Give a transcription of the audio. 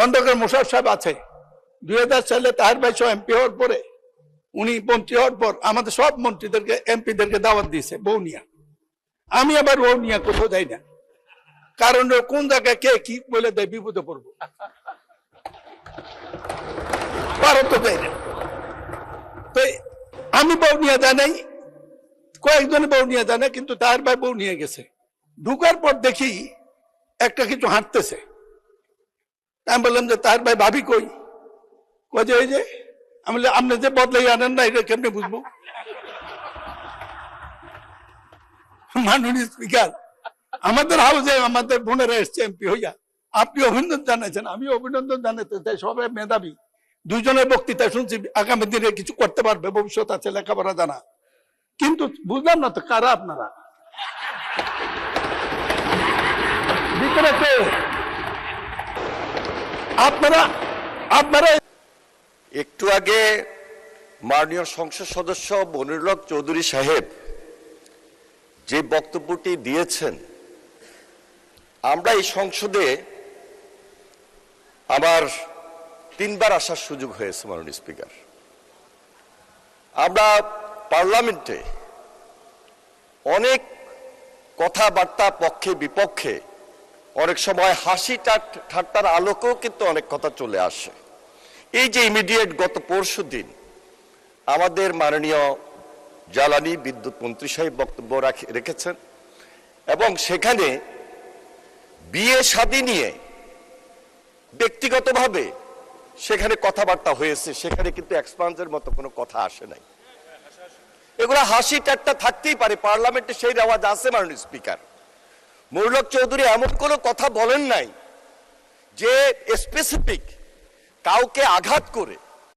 খন্দকার মোশাররফ সাহেব আছে 2000 সালে তাহের ভাই সহ এমপি হওয়ার পরে উনি মন্ত্রী হওয়ার পর আমাদের সব মন্ত্রীদেরকে এমপিদেরকে দাওয়াত দিয়েছে বৌনিয়া। আমি আবার বৌনিয়া কোথাও যাই না, কারণ কোন জায়গায় কে কি বলে দেয় বিপদে পড়বো, পারত যাই না। তো আমি বৌনিয়া জানাই, কয়েকজনে বৌনিয়া জানে, কিন্তু তাহের ভাই বৌনিয়া গেছে। ঢুকার পর দেখি একটা কিছু হাঁটতেছে। আমি বললাম যে তাহের ভাই ভাবি কই? যে ওই যে আমি আপনি যে বদলাই আনেন না, এটা কেমনে বুঝবো? মাননীয় স্পিকার, আমাদের হাউসে আমাদের বোনেরা এসছে এমপি হইয়া, আপনি অভিনন্দন জানাইছেন, আমি অভিনন্দন জানাতে চাই। সবাই মেধাবী, দুইজনের বক্তৃতা শুনছি, আগামী দিনে কিছু করতে পারবে, ভবিষ্যৎ আছে, লেখাপড়া জানা। কিন্তু বুঝলাম না তো কারা আপনারা, ভিতরে কে আপনারা? আপনারা একটু আগে মাননীয় সংসদ সদস্য মনিরুল হক চৌধুরী সাহেব যে বক্তব্যটি দিয়েছেন, আমরা এই সংসদে আমার 3 বার আসার সুযোগ হয়েছে মাননীয় স্পিকার। আমরা পার্লামেন্টে অনেক কথাবার্তা পক্ষে বিপক্ষে, অনেক সময় হাসি ঠাট্টার আলোকেও কিন্তু অনেক কথা চলে আসে। এই যে ইমিডিয়েট গত পরশুদিন আমাদের মাননীয় জ্বালানি বিদ্যুৎ মন্ত্রী সাহেব বক্তব্য রেখেছেন, এবং সেখানে বিয়ে শাদী নিয়ে ব্যক্তিগতভাবে সেখানে কথাবার্তা হয়েছে, সেখানে কিন্তু এক্সপান্সের মতো কোনো কথা আসে নাই। এগুলো হাসি ঠাট্টা থাকতেই পারে, পার্লামেন্টে সেই রেওয়াজ আছে মাননীয় স্পিকার। মনিরুল হক চৌধুরী এমন কোনো কথা বলেন নাই যে স্পেসিফিক কাউকে আঘাত করে